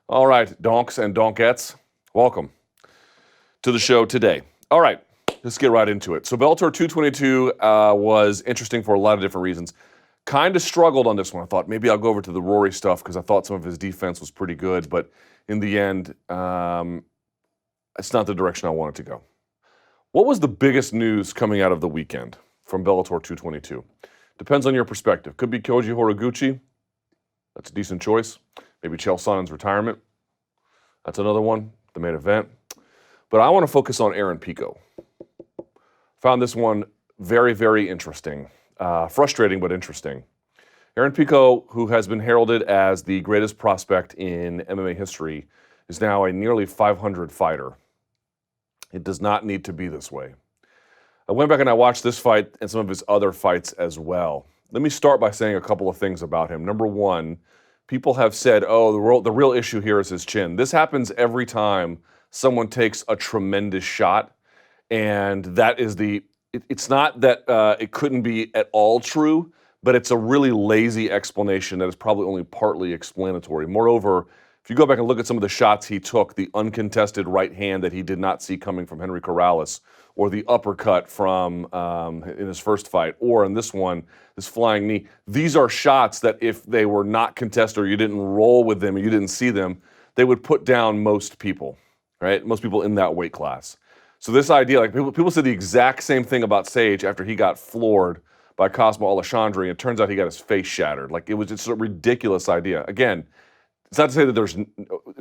All right, donks and donkettes, welcome to the show today. All right, let's get right into it. So Bellator 222 was interesting for a lot of different reasons. Kind of struggled on this one. I thought maybe I'll go over to the Rory stuff because I thought some of his defense was pretty good, but in the end, it's not the direction I wanted to go. What was the biggest news coming out of the weekend from Bellator 222? Depends on your perspective. Could be Koji Horiguchi. That's a decent choice. Maybe Chael Sonnen's retirement. That's another one, the main event. But I want to focus on Aaron Pico. Found this one very, very interesting. Frustrating, but interesting. Aaron Pico, who has been heralded as the greatest prospect in MMA history, is now a nearly 500 fighter. It does not need to be this way. I went back and I watched this fight and some of his other fights as well. Let me start by saying a couple of things about him. Number one, people have said, oh, the real issue here is his chin. This happens every time someone takes a tremendous shot, and that is it's not that it couldn't be at all true, but it's a really lazy explanation that is probably only partly explanatory. Moreover, if you go back and look at some of the shots he took, the uncontested right hand that he did not see coming from Henry Corrales, or the uppercut from in his first fight, or in this one, this flying knee. These are shots that if they were not contested or you didn't roll with them or you didn't see them, they would put down most people, right? Most people in that weight class. So this idea, like people said the exact same thing about Sage after he got floored by Cosmo Alexandre, and it turns out he got his face shattered. Like it was just a ridiculous idea. Again, it's not to say that there's, in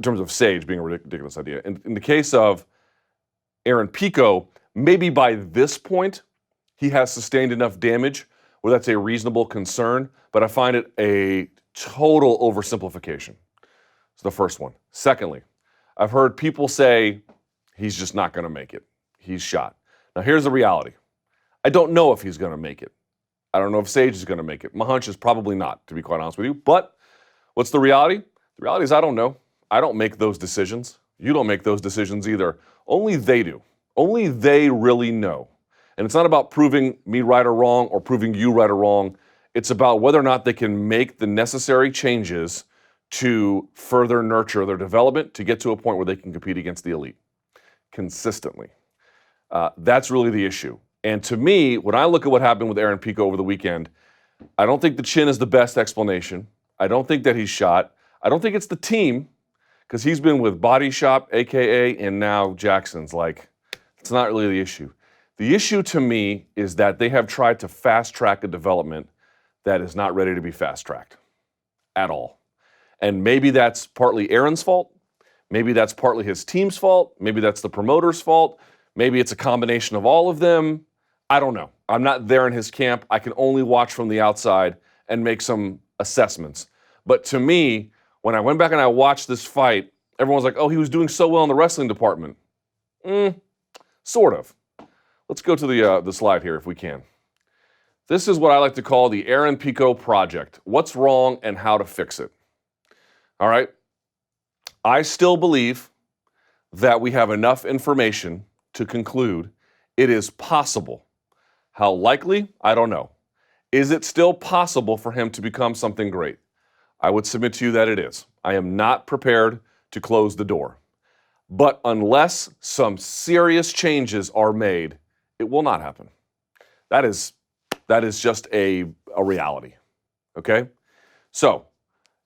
terms of Sage being a ridiculous idea. In the case of Aaron Pico, maybe by this point, he has sustained enough damage where that's a reasonable concern, but I find it a total oversimplification. It's the first one. Secondly, I've heard people say he's just not going to make it. He's shot. Now, here's the reality. I don't know if he's going to make it. I don't know if Sage is going to make it. My hunch is probably not, to be quite honest with you. But what's the reality? The reality is I don't know. I don't make those decisions. You don't make those decisions either. Only they do. Only they really know. And it's not about proving me right or wrong or proving you right or wrong. It's about whether or not they can make the necessary changes to further nurture their development to get to a point where they can compete against the elite consistently. That's really the issue. And to me, when I look at what happened with Aaron Pico over the weekend, I don't think the chin is the best explanation. I don't think that he's shot. I don't think it's the team, because he's been with Body Shop, AKA, and now Jackson's. Like, it's not really the issue. The issue to me is that they have tried to fast-track a development that is not ready to be fast-tracked at all. And maybe that's partly Aaron's fault. Maybe that's partly his team's fault. Maybe that's the promoter's fault. Maybe it's a combination of all of them. I don't know. I'm not there in his camp. I can only watch from the outside and make some assessments. But to me, when I went back and I watched this fight, everyone was like, oh, he was doing so well in the wrestling department. Sort of. Let's go to the slide here if we can. This is what I like to call the Aaron Pico project. What's wrong and how to fix it. All right? I still believe that we have enough information to conclude it is possible. How likely? I don't know. Is it still possible for him to become something great? I would submit to you that it is. I am not prepared to close the door. But unless some serious changes are made, it will not happen. That is just a reality. Okay? So,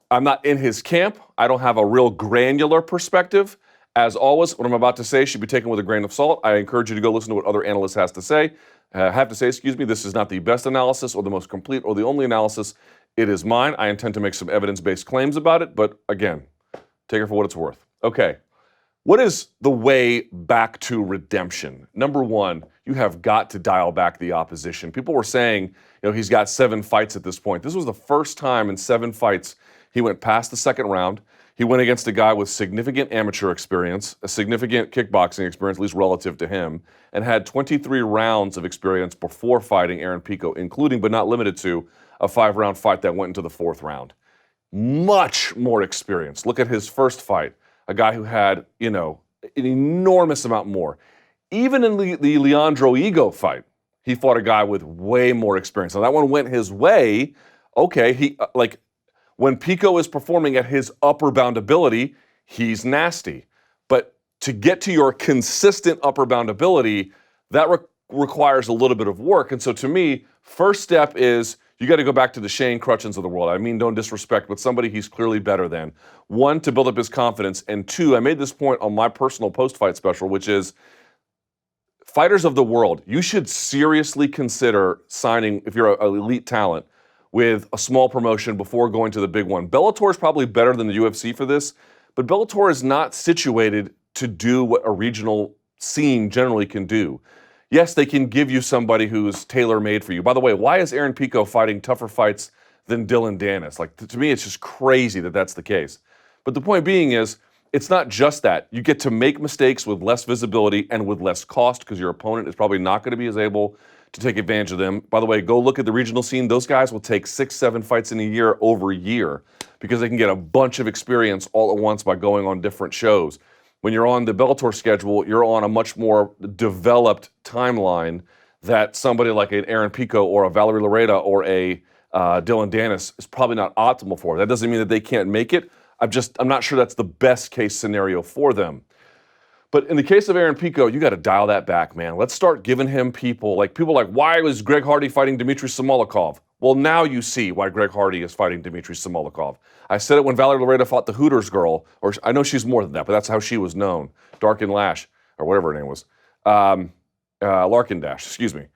I'm not in his camp. I don't have a real granular perspective. As always, what I'm about to say should be taken with a grain of salt. I encourage you to go listen to what other analysts have to say. This is not the best analysis or the most complete or the only analysis. It is mine. I intend to make some evidence-based claims about it, but again, take it for what it's worth. Okay, what is the way back to redemption? Number one, you have got to dial back the opposition. People were saying, he's got 7 fights at this point. This was the first time in 7 fights he went past the second round. He went against a guy with significant amateur experience, a significant kickboxing experience, at least relative to him, and had 23 rounds of experience before fighting Aaron Pico, including but not limited to a 5-round fight that went into the 4th round. Much more experience. Look at his first fight, a guy who had, an enormous amount more. Even in the Leandro Ego fight, he fought a guy with way more experience. Now that one went his way. Okay, when Pico is performing at his upper bound ability, he's nasty. But to get to your consistent upper bound ability, that requires a little bit of work. And so to me, first step is you got to go back to the Shane Crutchins of the world. I mean, don't disrespect, but somebody he's clearly better than. One, to build up his confidence. And two, I made this point on my personal post-fight special, which is fighters of the world, you should seriously consider signing, if you're an elite talent, with a small promotion before going to the big one. Bellator is probably better than the UFC for this, but Bellator is not situated to do what a regional scene generally can do. Yes, they can give you somebody who's tailor-made for you. By the way, why is Aaron Pico fighting tougher fights than Dylan Dennis? Like, to me, it's just crazy that that's the case. But the point being is, it's not just that. You get to make mistakes with less visibility and with less cost because your opponent is probably not going to be as able to take advantage of them. By the way, go look at the regional scene. Those guys will take 6-7 fights in a year over a year because they can get a bunch of experience all at once by going on different shows. When you're on the Bellator schedule, you're on a much more developed timeline that somebody like an Aaron Pico or a Valerie Loretta or a Dylan Dennis is probably not optimal for. That doesn't mean that they can't make it. I'm not sure that's the best case scenario for them. But in the case of Aaron Pico, you got to dial that back, man. Let's start giving him people like, why was Greg Hardy fighting Dmitry Simolikov? Well, now you see why Greg Hardy is fighting Dmitry Simolikov. I said it when Valerie Loretta fought the Hooters girl, or I know she's more than that, but that's how she was known. Darkin Lash, or whatever her name was. Larkin Dash, excuse me.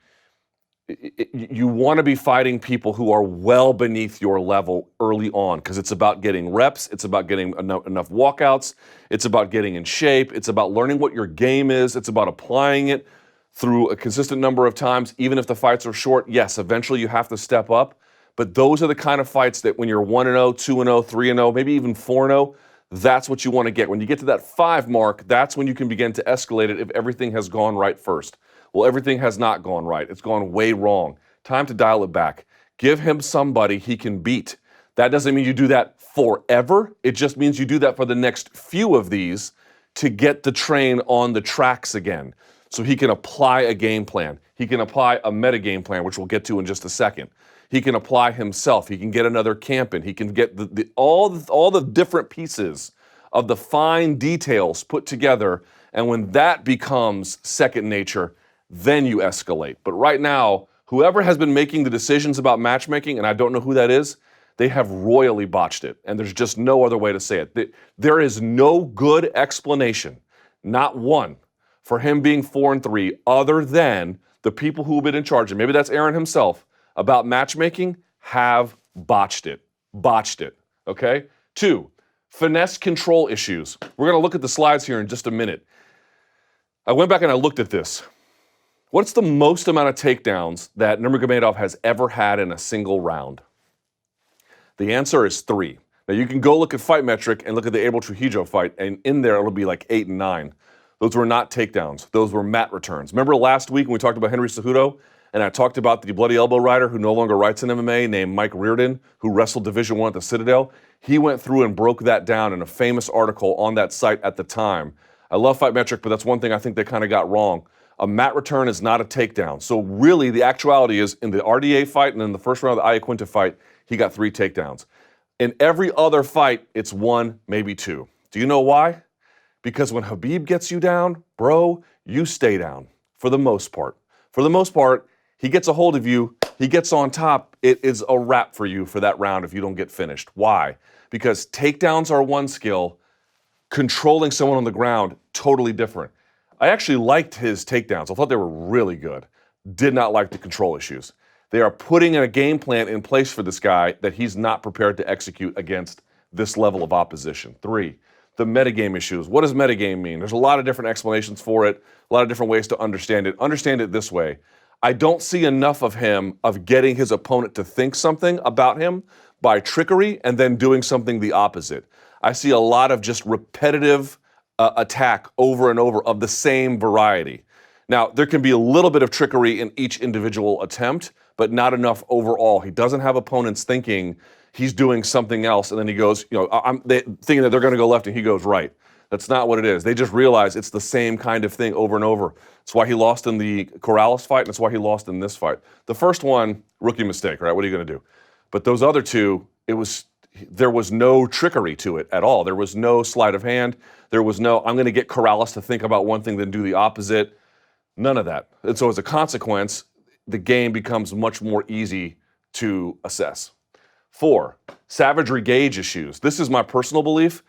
You want to be fighting people who are well beneath your level early on because it's about getting reps, it's about getting enough walkouts, it's about getting in shape, it's about learning what your game is, it's about applying it through a consistent number of times, even if the fights are short. Yes, eventually you have to step up, but those are the kind of fights that when you're 1-0, 2-0, 3-0, maybe even 4-0, that's what you want to get. When you get to that 5 mark, that's when you can begin to escalate it if everything has gone right first. Well, everything has not gone right. It's gone way wrong. Time to dial it back. Give him somebody he can beat. That doesn't mean you do that forever. It just means you do that for the next few of these to get the train on the tracks again. So he can apply a game plan. He can apply a meta game plan, which we'll get to in just a second. He can apply himself. He can get another camp in. He can get all the different pieces of the fine details put together. And when that becomes second nature, then you escalate. But right now, whoever has been making the decisions about matchmaking, and I don't know who that is, they have royally botched it. And there's just no other way to say it. There is no good explanation, not one, for him being 4-3 other than the people who have been in charge, and maybe that's Aaron himself, about matchmaking have botched it. Botched it, okay? 2, finesse control issues. We're going to look at the slides here in just a minute. I went back and I looked at this. What's the most amount of takedowns that Nurmagomedov has ever had in a single round? The answer is 3. Now you can go look at Fight Metric and look at the Abel Trujillo fight, and in there it'll be like 8 and 9. Those were not takedowns. Those were mat returns. Remember last week when we talked about Henry Cejudo, and I talked about the bloody elbow rider who no longer writes in MMA named Mike Reardon, who wrestled Division I at the Citadel? He went through and broke that down in a famous article on that site at the time. I love Fight Metric, but that's one thing I think they kind of got wrong. A mat return is not a takedown. So really, the actuality is in the RDA fight and in the first round of the Iaquinta fight, he got 3 takedowns. In every other fight, it's 1, maybe 2. Do you know why? Because when Khabib gets you down, bro, you stay down for the most part. For the most part, he gets a hold of you, he gets on top, it is a wrap for you for that round if you don't get finished. Why? Because takedowns are one skill, controlling someone on the ground, totally different. I actually liked his takedowns. I thought they were really good. Did not like the control issues. They are putting a game plan in place for this guy that he's not prepared to execute against this level of opposition. 3, the metagame issues. What does metagame mean? There's a lot of different explanations for it, a lot of different ways to understand it. Understand it this way. I don't see enough of him of getting his opponent to think something about him by trickery and then doing something the opposite. I see a lot of just repetitive attack over and over of the same variety. Now, there can be a little bit of trickery in each individual attempt, but not enough overall. He doesn't have opponents thinking he's doing something else, and then he goes, thinking that they're going to go left and he goes right. That's not what it is. They just realize it's the same kind of thing over and over. That's why he lost in the Corrales fight, and that's why he lost in this fight. The first one, rookie mistake, right? What are you going to do? But those other 2, there was no trickery to it at all. There was no sleight of hand. There was no, I'm going to get Corrales to think about one thing, then do the opposite. None of that. And so as a consequence, the game becomes much more easy to assess. 4, savagery gauge issues. This is my personal belief.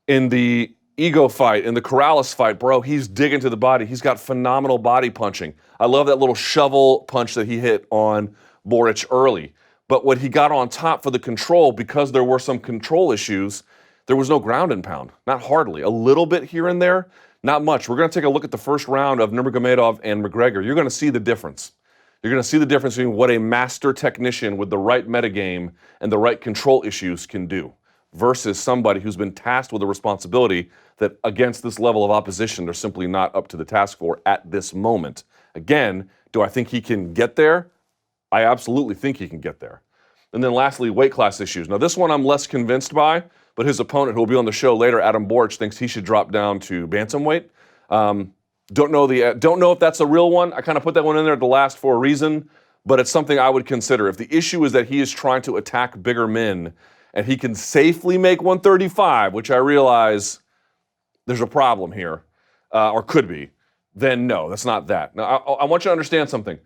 In the ego fight, in the Corrales fight, bro, he's digging to the body. He's got phenomenal body punching. I love that little shovel punch that he hit on Boric early. But what he got on top for the control, because there were some control issues, there was no ground and pound. Not hardly. A little bit here and there, not much. We're going to take a look at the first round of Nurmagomedov and McGregor. You're going to see the difference. You're going to see the difference between what a master technician with the right metagame and the right control issues can do versus somebody who's been tasked with a responsibility that against this level of opposition, they're simply not up to the task for at this moment. Again, do I think he can get there? I absolutely think he can get there. And then lastly, weight class issues. Now this one I'm less convinced by, but his opponent, who will be on the show later, Adam Boric, thinks he should drop down to bantamweight. Don't know if that's a real one. I kind of put that one in there at the last for a reason, but it's something I would consider. If the issue is that he is trying to attack bigger men and he can safely make 135, which I realize there's a problem here, or could be, then no, that's not that. Now, I want you to understand something.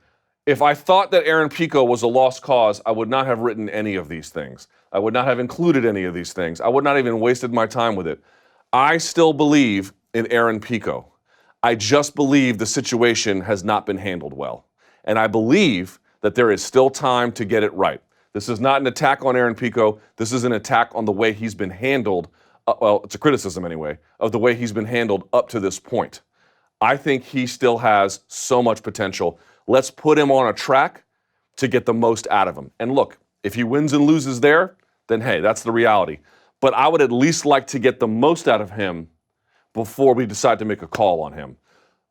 If I thought that Aaron Pico was a lost cause, I would not have written any of these things. I would not have included any of these things. I would not even wasted my time with it. I still believe in Aaron Pico. I just believe the situation has not been handled well. And I believe that there is still time to get it right. This is not an attack on Aaron Pico. This is an attack on the way he's been handled. Well, it's a criticism anyway, of the way he's been handled up to this point. I think he still has so much potential. Let's put him on a track to get the most out of him. And look, if he wins and loses there, then hey, that's the reality. But I would at least like to get the most out of him before we decide to make a call on him.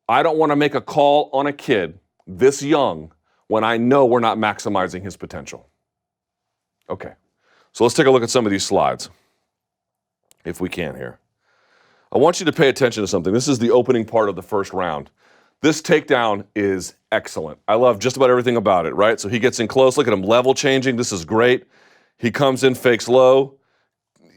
I don't want to make a call on a kid this young when I know we're not maximizing his potential. Okay, so let's take a look at some of these slides, if we can here. I want you to pay attention to something. This is the opening part of the first round. This takedown is excellent. I love just about everything about it, right? So he gets in close. Look at him level changing. This is great. He comes in, fakes low.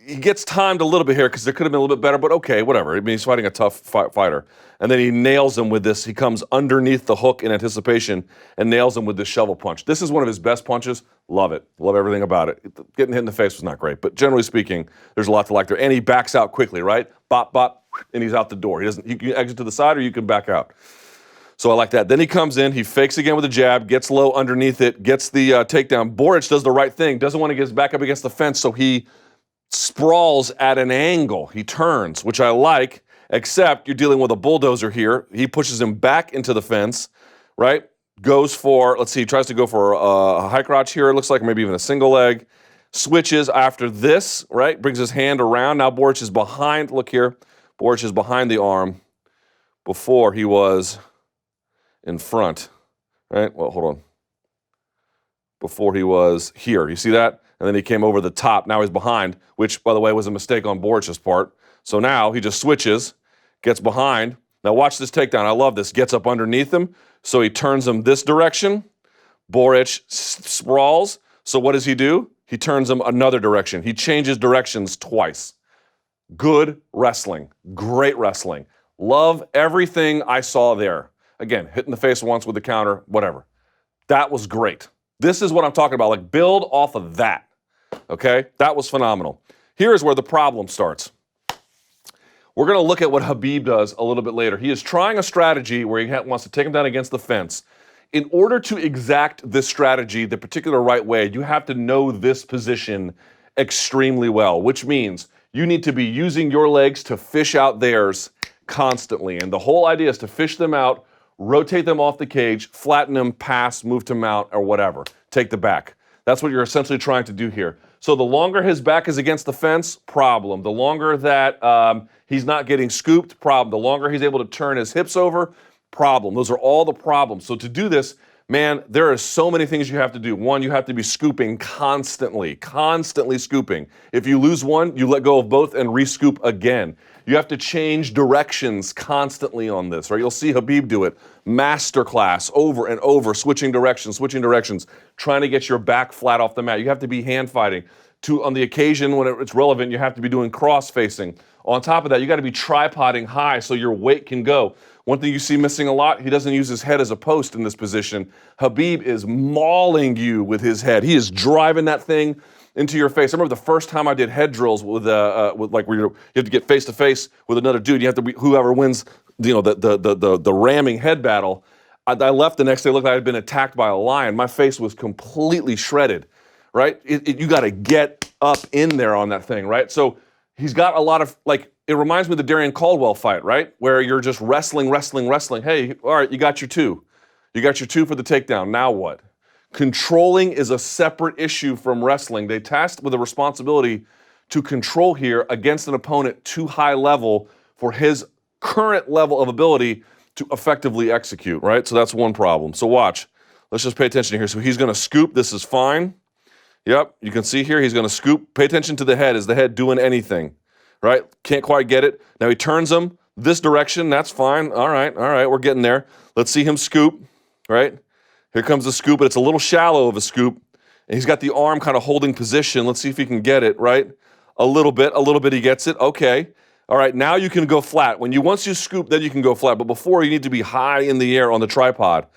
He gets timed a little bit here because there could have been a little bit better, but okay, whatever. I mean, he's fighting a tough fighter. And then he nails him with this. He comes underneath the hook in anticipation and nails him with this shovel punch. This is one of his best punches. Love it. Love everything about it. Getting hit in the face was not great, but generally speaking, there's a lot to like there. And he backs out quickly, right? Bop, bop, and he's out the door. You can exit to the side or you can back out. So I like that. Then he comes in, he fakes again with a jab, gets low underneath it, gets the takedown. Boric does the right thing, doesn't want to get back up against the fence, so he sprawls at an angle. He turns, which I like, except you're dealing with a bulldozer here. He pushes him back into the fence, right? Goes for, let's see, he tries to go for a high crotch here, it looks like, maybe even a single leg. Switches after this, right? Brings his hand around. Now Boric is behind, look here. Boric is behind the arm. Before he was in front, right? Well, hold on. Before he was here, you see that? And then he came over the top. Now he's behind, which, by the way, was a mistake on Boric's part. So now he just switches, gets behind. Now watch this takedown. I love this. Gets up underneath him, so he turns him this direction. Boric sprawls. So what does he do? He turns him another direction. He changes directions twice. Good wrestling. Great wrestling. Love everything I saw there. Again, hit in the face once with the counter, whatever. That was great. This is what I'm talking about. Like, build off of that. Okay? That was phenomenal. Here's where the problem starts. We're going to look at what Khabib does a little bit later. He is trying a strategy where he wants to take him down against the fence. In order to exact this strategy the particular right way, you have to know this position extremely well, which means you need to be using your legs to fish out theirs constantly. And the whole idea is to fish them out, rotate them off the cage, flatten them, pass, move to mount, or whatever. Take the back. That's what you're essentially trying to do here. So the longer his back is against the fence, problem. The longer that he's not getting scooped, problem. The longer he's able to turn his hips over, problem. Those are all the problems. So to do this, man, there are so many things you have to do. One, you have to be scooping constantly scooping. If you lose one, you let go of both and re-scoop again. You have to change directions constantly on this, right? You'll see Khabib do it. Masterclass, over and over, switching directions, trying to get your back flat off the mat. You have to be hand fighting. on the occasion when it's relevant, you have to be doing cross-facing. On top of that, you got to be tripoding high so your weight can go. One thing you see missing a lot, he doesn't use his head as a post in this position. Khabib is mauling you with his head. He is driving that thing into your face. I remember the first time I did head drills with like where you have to get face to face with another dude. You have to be whoever wins, the ramming head battle. I left the next day, looked like I had been attacked by a lion. My face was completely shredded, right? You got to get up in there on that thing, right? So he's got a lot of, like, it reminds me of the Darian Caldwell fight, right? Where you're just wrestling. Hey, all right, you got your two. You got your two for the takedown. Now what? Controlling is a separate issue from wrestling. They tasked with a responsibility to control here against an opponent too high level for his current level of ability to effectively execute, right? So that's one problem. So watch. Let's just pay attention here. So he's going to scoop. This is fine. Yep, you can see here he's going to scoop. Pay attention to the head. Is the head doing anything? Right? Can't quite get it. Now he turns him this direction. That's fine. All right, we're getting there. Let's see him scoop, right? Here comes the scoop, but it's a little shallow of a scoop. And he's got the arm kind of holding position. Let's see if he can get it, right? A little bit he gets it. Okay. All right, now you can go flat. Once you scoop, then you can go flat. But before, you need to be high in the air on the tripod.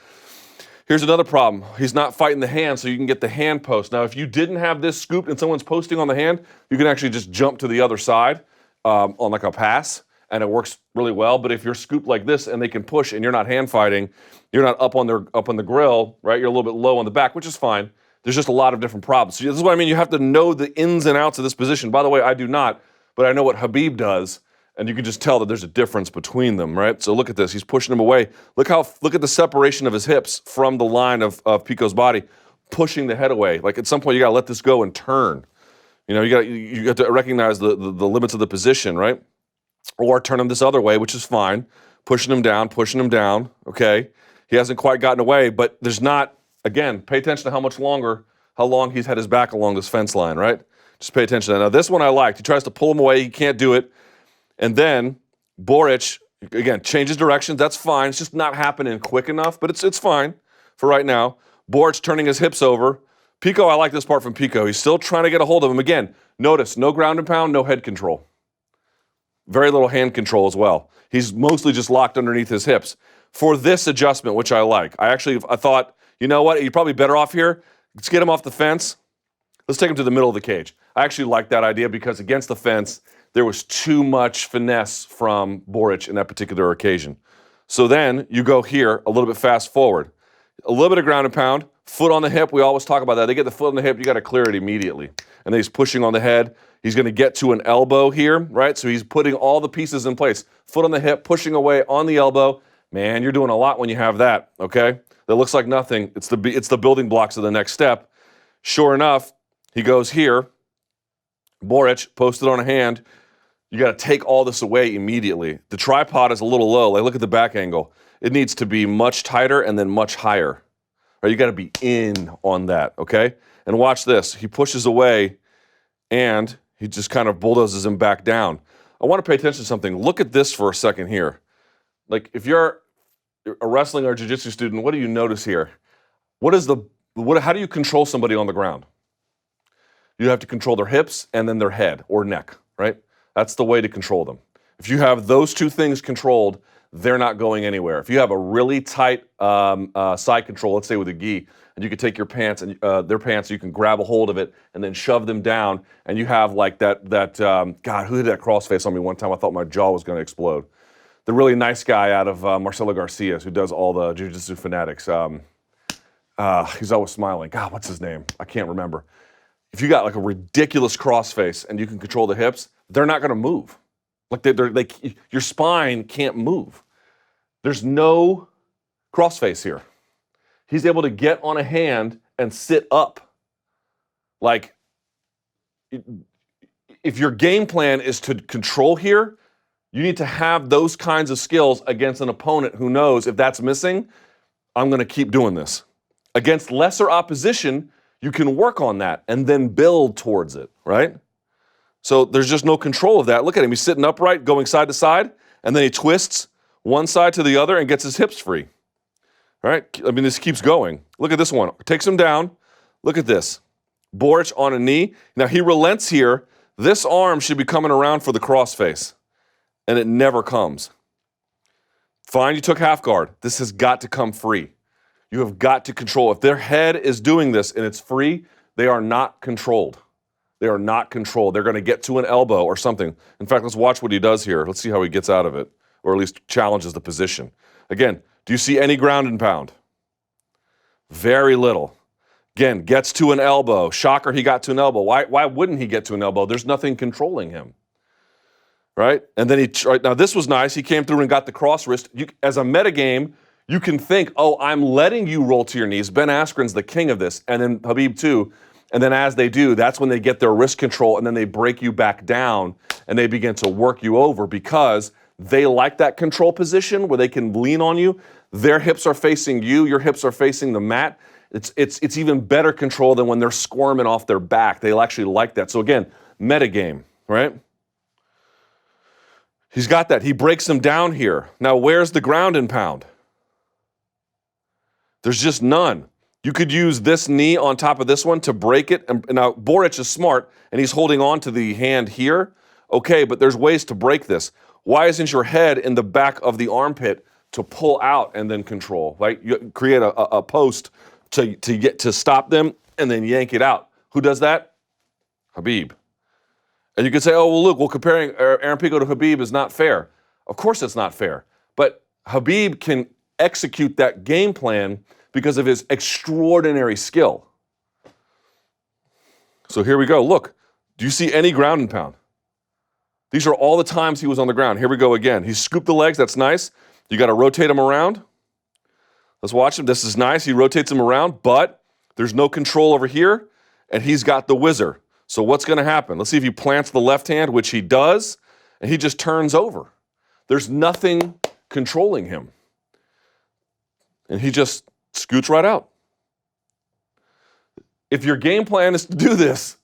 Here's another problem. He's not fighting the hand, so you can get the hand post. Now, if you didn't have this scooped and someone's posting on the hand, you can actually just jump to the other side on like a pass, and it works really well. But if you're scooped like this and they can push and you're not hand fighting, you're not up on the grill, right? You're a little bit low on the back, which is fine. There's just a lot of different problems. So this is what I mean. You have to know the ins and outs of this position. By the way, I do not, but I know what Khabib does. And you can just tell that there's a difference between them, right? So look at this. He's pushing him away. Look at the separation of his hips from the line of Pico's body, pushing the head away. Like at some point, you got to let this go and turn. You got to recognize the limits of the position, right? Or turn him this other way, which is fine. Pushing him down, okay? He hasn't quite gotten away, but there's not, again, pay attention to how long he's had his back along this fence line, right? Just pay attention to that. Now, this one I liked. He tries to pull him away. He can't do it. And then Boric, again, changes directions. That's fine. It's just not happening quick enough, but it's fine for right now. Boric turning his hips over. Pico, I like this part from Pico. He's still trying to get a hold of him. Again, notice, no ground and pound, no head control. Very little hand control as well. He's mostly just locked underneath his hips. For this adjustment, which I like, I thought, you know what, you're probably better off here. Let's get him off the fence. Let's take him to the middle of the cage. I actually like that idea because against the fence, there was too much finesse from Boric in that particular occasion. So then you go here a little bit fast forward. A little bit of ground and pound, foot on the hip. We always talk about that. They get the foot on the hip, you got to clear it immediately. And then he's pushing on the head. He's going to get to an elbow here, right? So he's putting all the pieces in place. Foot on the hip, pushing away on the elbow. Man, you're doing a lot when you have that, okay? That looks like nothing. It's the building blocks of the next step. Sure enough, he goes here. Boric posted on a hand. You got to take all this away immediately. The tripod is a little low. Like, look at the back angle. It needs to be much tighter and then much higher. Right? You got to be in on that, okay? And watch this. He pushes away, and he just kind of bulldozes him back down. I want to pay attention to something. Look at this for a second here. Like, if you're a wrestling or jiu-jitsu student, what do you notice here? How do you control somebody on the ground? You have to control their hips and then their head or neck, right? That's the way to control them. If you have those two things controlled, they're not going anywhere. If you have a really tight side control, let's say with a gi, and you can take your pants and their pants, you can grab a hold of it and then shove them down, and you have like that God, who did that crossface on me one time? I thought my jaw was going to explode. The really nice guy out of Marcelo Garcia, who does all the jiu-jitsu fanatics. He's always smiling. God, what's his name? I can't remember. If you got like a ridiculous crossface and you can control the hips, they're not going to move. Like your spine can't move. There's no crossface here. He's able to get on a hand and sit up. Like, if your game plan is to control here, you need to have those kinds of skills against an opponent who knows if that's missing, I'm going to keep doing this. Against lesser opposition, you can work on that and then build towards it, right? So there's just no control of that. Look at him. He's sitting upright, going side to side, and then he twists one side to the other and gets his hips free. All right? I mean, this keeps going. Look at this one. Takes him down. Look at this. Boric on a knee. Now he relents here. This arm should be coming around for the crossface, and it never comes. Fine, you took half guard. This has got to come free. You have got to control. If their head is doing this and it's free, they are not controlled. They are not controlled. They're going to get to an elbow or something. In fact, let's watch what he does here. Let's see how he gets out of it, or at least challenges the position. Again, do you see any ground and pound? Very little. Again, gets to an elbow. Shocker, he got to an elbow. Why wouldn't he get to an elbow? There's nothing controlling him. Right? And then now this was nice. He came through and got the cross wrist. As a metagame, you can think, oh, I'm letting you roll to your knees. Ben Askren's the king of this, and then Khabib too. And then as they do, that's when they get their wrist control, and then they break you back down, and they begin to work you over because they like that control position where they can lean on you. Their hips are facing you. Your hips are facing the mat. It's even better control than when they're squirming off their back. They actually like that. So again, metagame, right? He's got that. He breaks him down here. Now, where's the ground and pound? There's just none. You could use this knee on top of this one to break it. And now, Boric is smart, and he's holding on to the hand here. Okay, but there's ways to break this. Why isn't your head in the back of the armpit to pull out and then control? Right? You create a post to stop them and then yank it out. Who does that? Khabib. And you could say, oh, well, look, comparing Aaron Pico to Khabib is not fair. Of course it's not fair. But Khabib can execute that game plan because of his extraordinary skill. So here we go. Look, do you see any ground and pound? These are all the times he was on the ground. Here we go again. He scooped the legs. That's nice. You got to rotate him around. Let's watch him. This is nice. He rotates him around, but there's no control over here, and he's got the whizzer. So what's going to happen? Let's see if he plants the left hand, which he does, and he just turns over. There's nothing controlling him. And he just scoots right out. If your game plan is to do this,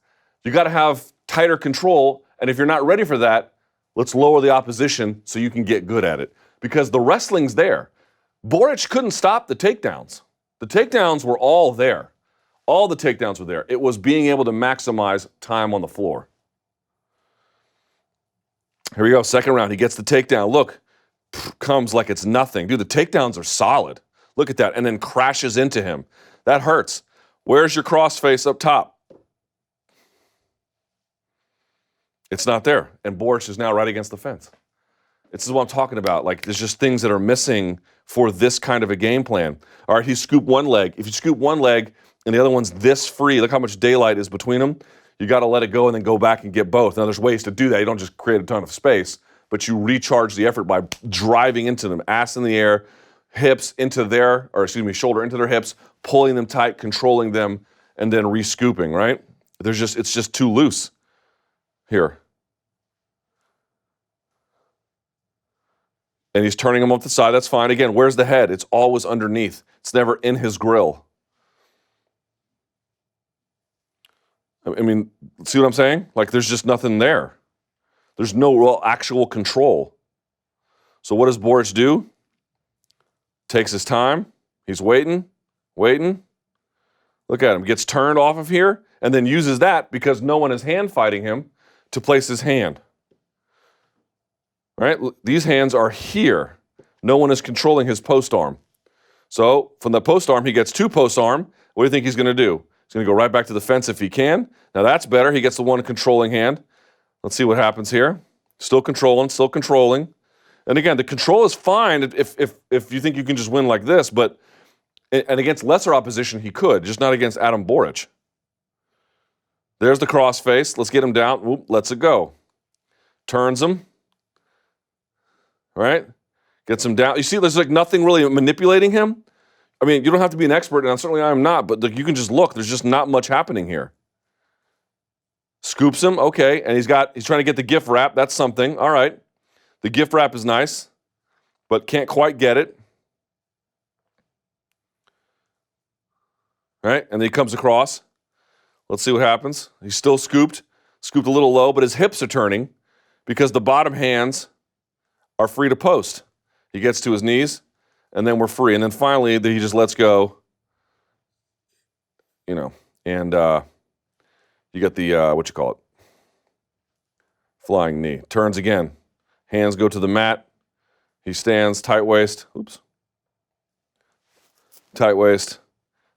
you got to have tighter control, and if you're not ready for that, let's lower the opposition so you can get good at it. Because the wrestling's there. Boric couldn't stop the takedowns. The takedowns were all there. All the takedowns were there. It was being able to maximize time on the floor. Here we go, second round. He gets the takedown. Look, comes like it's nothing. Dude, the takedowns are solid. Look at that, and then crashes into him. That hurts. Where's your crossface up top? It's not there, and Boric is now right against the fence. This is what I'm talking about. Like, there's just things that are missing for this kind of a game plan. All right, he scooped one leg. If you scoop one leg and the other one's this free, look how much daylight is between them. You got to let it go and then go back and get both. Now, there's ways to do that. You don't just create a ton of space, but you recharge the effort by driving into them, ass in the air, hips into their, or excuse me, shoulder into their hips, pulling them tight, controlling them, and then re-scooping, right? It's just too loose here. And he's turning him off the side. That's fine. Again, where's the head? It's always underneath. It's never in his grill. I mean, see what I'm saying? Like, there's just nothing there. There's no real actual control. So what does Boric do? Takes his time. He's waiting. Look at him. Gets turned off of here and then uses that because no one is hand fighting him to place his hand. Right? These hands are here. No one is controlling his post arm. So from the post arm, he gets two post arm. What do you think he's going to do? He's going to go right back to the fence if he can. Now that's better. He gets the one controlling hand. Let's see what happens here. Still controlling. And again, the control is fine if you think you can just win like this, but and against lesser opposition he could, just not against Adam Boric. There's the crossface. Let's get him down. Oop, lets it go. Turns him. Right? Gets him down. You see, there's like nothing really manipulating him. I mean, you don't have to be an expert, and certainly I am not, but you can just look. There's just not much happening here. Scoops him, okay, and he's trying to get the gift wrap. That's something. All right. The gift wrap is nice, but can't quite get it. Right? And then he comes across. Let's see what happens. He's still scooped a little low, but his hips are turning because the bottom hands are free to post. He gets to his knees, and then we're free. And then finally, he just lets go, and You get the, what you call it? Flying knee. Turns again. Hands go to the mat. He stands, tight waist. Oops. Tight waist.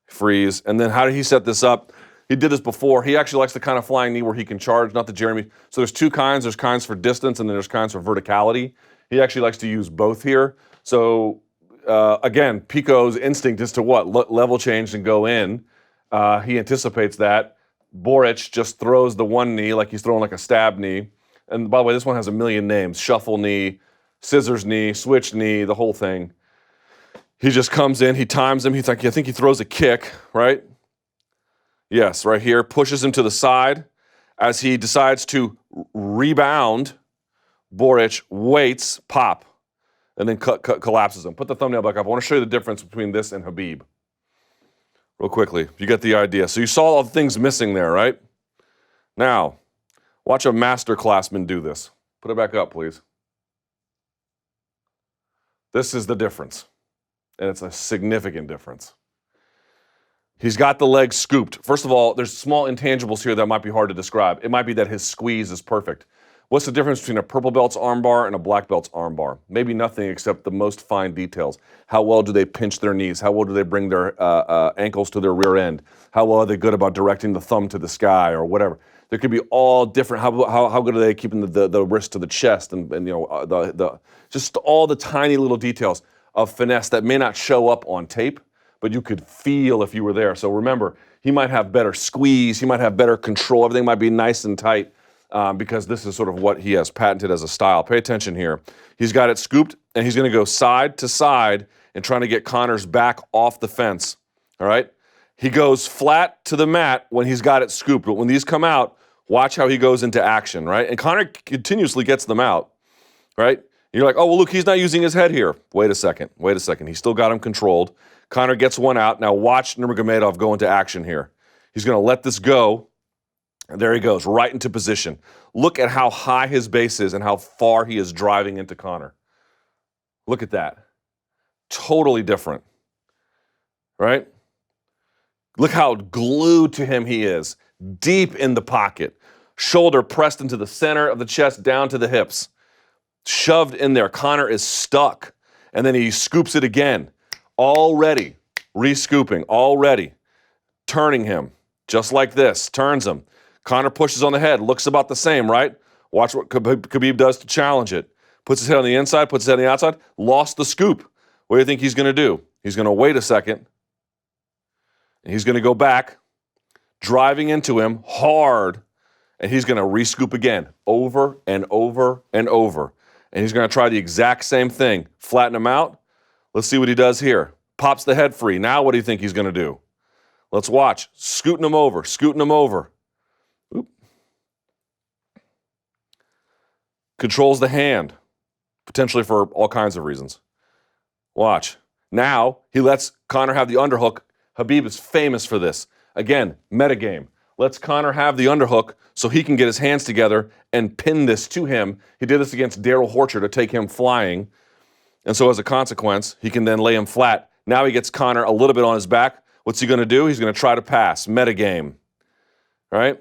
Freeze. And then how did he set this up? He did this before. He actually likes the kind of flying knee where he can charge, not the Jeremy. So there's two kinds. There's kinds for distance and then there's kinds for verticality. He actually likes to use both here. So again, Pico's instinct is to what? Level change and go in. He anticipates that. Boric just throws the one knee like he's throwing like a stab knee. And by the way, this one has a million names. Shuffle knee, scissors knee, switch knee, the whole thing. He just comes in, he times him. He's like, I think he throws a kick, right? Yes, right here. Pushes him to the side. As he decides to rebound, Boric waits, pop, and then collapses him. Put the thumbnail back up. I want to show you the difference between this and Khabib. Real quickly, you get the idea. So you saw all the things missing there, right? Now, watch a masterclassman do this. Put it back up, please. This is the difference, and it's a significant difference. He's got the legs scooped. First of all, there's small intangibles here that might be hard to describe. It might be that his squeeze is perfect. What's the difference between a purple belt's armbar and a black belt's armbar? Maybe nothing except the most fine details. How well do they pinch their knees? How well do they bring their ankles to their rear end? How well are they good about directing the thumb to the sky or whatever? There could be all different. How good are they keeping the wrist to the chest and you know just all the tiny little details of finesse that may not show up on tape, but you could feel if you were there. So remember, he might have better squeeze. He might have better control. Everything might be nice and tight. Because this is sort of what he has patented as a style. Pay attention here. He's got it scooped, and he's going to go side to side and trying to get Conor's back off the fence. All right? He goes flat to the mat when he's got it scooped. But when these come out, watch how he goes into action, right? And Conor continuously gets them out, right? And you're like, oh, well, look, he's not using his head here. Wait a second. He's still got him controlled. Conor gets one out. Now watch Nurmagomedov go into action here. He's going to let this go. And there he goes, right into position. Look at how high his base is and how far he is driving into Conor. Look at that. Totally different, right? Look how glued to him he is. Deep in the pocket. Shoulder pressed into the center of the chest, down to the hips. Shoved in there. Conor is stuck. And then he scoops it again. Already. Re-scooping. Already. Turning him. Just like this. Turns him. Conor pushes on the head, looks about the same, right? Watch what Khabib does to challenge it. Puts his head on the inside, puts his head on the outside, lost the scoop. What do you think he's going to do? He's going to wait a second, and he's going to go back, driving into him hard, and he's going to re-scoop again, over and over and over. And he's going to try the exact same thing. Flatten him out. Let's see what he does here. Pops the head free. Now what do you think he's going to do? Let's watch. Scooting him over. Oop. Controls the hand, potentially for all kinds of reasons. Watch. Now he lets Conor have the underhook. Khabib is famous for this. Again, metagame. Lets Conor have the underhook so he can get his hands together and pin this to him. He did this against Daryl Horcher to take him flying. And so as a consequence, he can then lay him flat. Now he gets Conor a little bit on his back. What's he going to do? He's going to try to pass. Metagame. All right?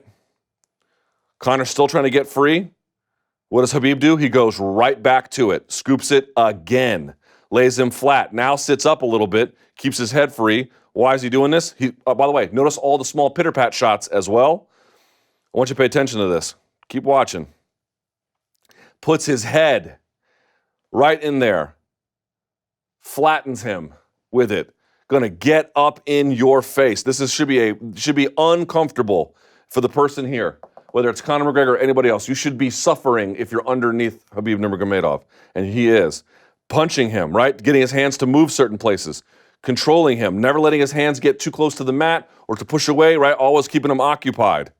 Conor's still trying to get free. What does Khabib do? He goes right back to it, scoops it again, lays him flat, now sits up a little bit, keeps his head free. Why is he doing this? By the way, notice all the small pitter-pat shots as well. I want you to pay attention to this. Keep watching. Puts his head right in there, flattens him with it. Going to get up in your face. This should be uncomfortable for the person here. Whether it's Conor McGregor or anybody else, you should be suffering if you're underneath Khabib Nurmagomedov. And he is. Punching him, right? Getting his hands to move certain places. Controlling him. Never letting his hands get too close to the mat or to push away, right? Always keeping him occupied.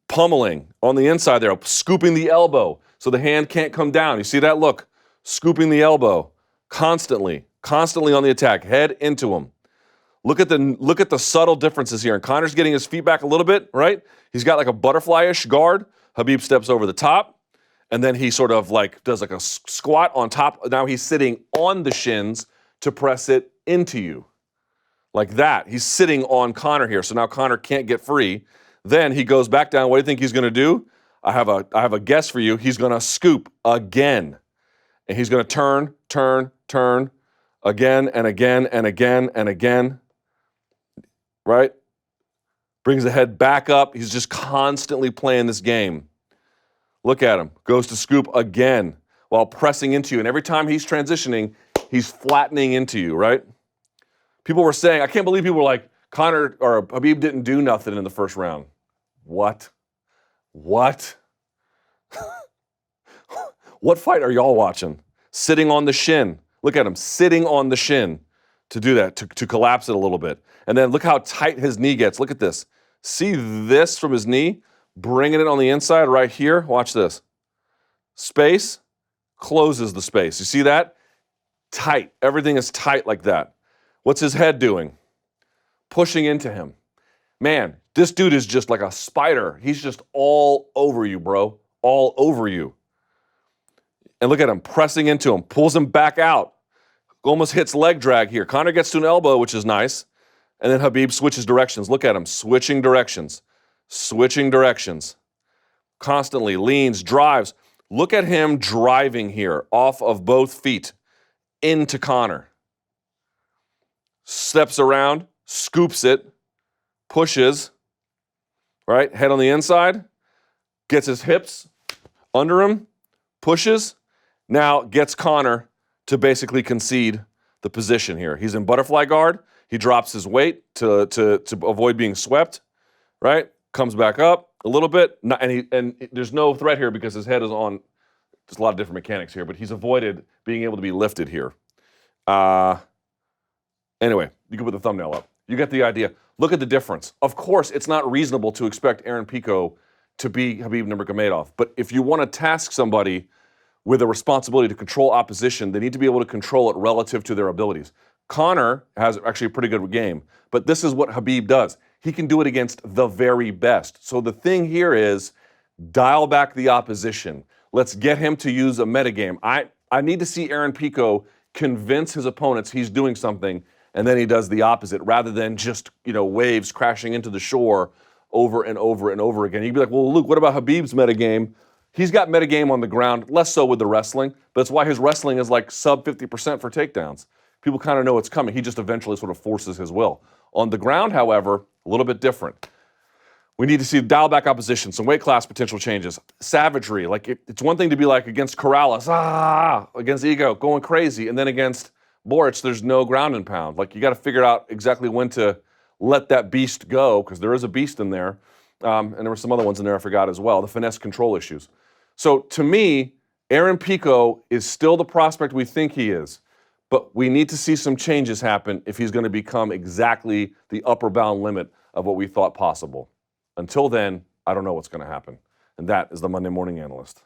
Pummeling on the inside there. Scooping the elbow so the hand can't come down. You see that? Look. Scooping the elbow. Constantly on the attack. Head into him. Look at the subtle differences here. And Conor's getting his feet back a little bit, right? He's got like a butterfly-ish guard. Khabib steps over the top, and then he sort of like does like a squat on top. Now he's sitting on the shins to press it into you. Like that. He's sitting on Conor here, so now Conor can't get free. Then he goes back down. What do you think he's going to do? I have a guess for you. He's going to scoop again. And he's going to turn again and again and again and again. Right? Brings the head back up. He's just constantly playing this game. Look at him. Goes to scoop again while pressing into you. And every time he's transitioning, he's flattening into you, right? People were saying, I can't believe people were like, Conor or Khabib didn't do nothing in the first round. What? What fight are y'all watching? Sitting on the shin. Look at him, sitting on the shin to do that, to collapse it a little bit. And then look how tight his knee gets. Look at this. See this from his knee? Bringing it on the inside right here. Watch this. Space, closes the space. You see that? Tight. Everything is tight like that. What's his head doing? Pushing into him. Man, this dude is just like a spider. He's just all over you, bro. All over you. And look at him pressing into him. Pulls him back out. Almost hits leg drag here. Conor gets to an elbow, which is nice. And then Khabib switches directions. Look at him. Switching directions. Switching directions. Constantly leans, drives. Look at him driving here off of both feet into Conor. Steps around, scoops it, pushes, right? Head on the inside, gets his hips under him, pushes, now gets Conor to basically concede the position here. He's in butterfly guard. He drops his weight to avoid being swept, right? Comes back up a little bit, and there's no threat here because his head is on. There's a lot of different mechanics here, but he's avoided being able to be lifted here. Anyway, you can put the thumbnail up. You get the idea. Look at the difference. Of course, it's not reasonable to expect Aaron Pico to be Khabib Nurmagomedov, but if you want to task somebody with a responsibility to control opposition, they need to be able to control it relative to their abilities. Conor has actually a pretty good game, but this is what Khabib does. He can do it against the very best. So the thing here is dial back the opposition. Let's get him to use a metagame. I need to see Aaron Pico convince his opponents he's doing something, and then he does the opposite rather than just, waves crashing into the shore over and over and over again. You'd be like, well, Luke, what about Khabib's metagame? He's got metagame on the ground, less so with the wrestling, but that's why his wrestling is like sub 50% for takedowns. People kind of know it's coming. He just eventually sort of forces his will. On the ground, however, a little bit different. We need to see dial back opposition, some weight class potential changes, savagery. Like it's one thing to be like against Corrales, against Ego, going crazy, and then against Boric, there's no ground and pound. Like you got to figure out exactly when to let that beast go, because there is a beast in there, and there were some other ones in there I forgot as well. The finesse control issues. So to me, Aaron Pico is still the prospect we think he is, but we need to see some changes happen if he's going to become exactly the upper bound limit of what we thought possible. Until then, I don't know what's going to happen. And that is the Monday Morning Analyst.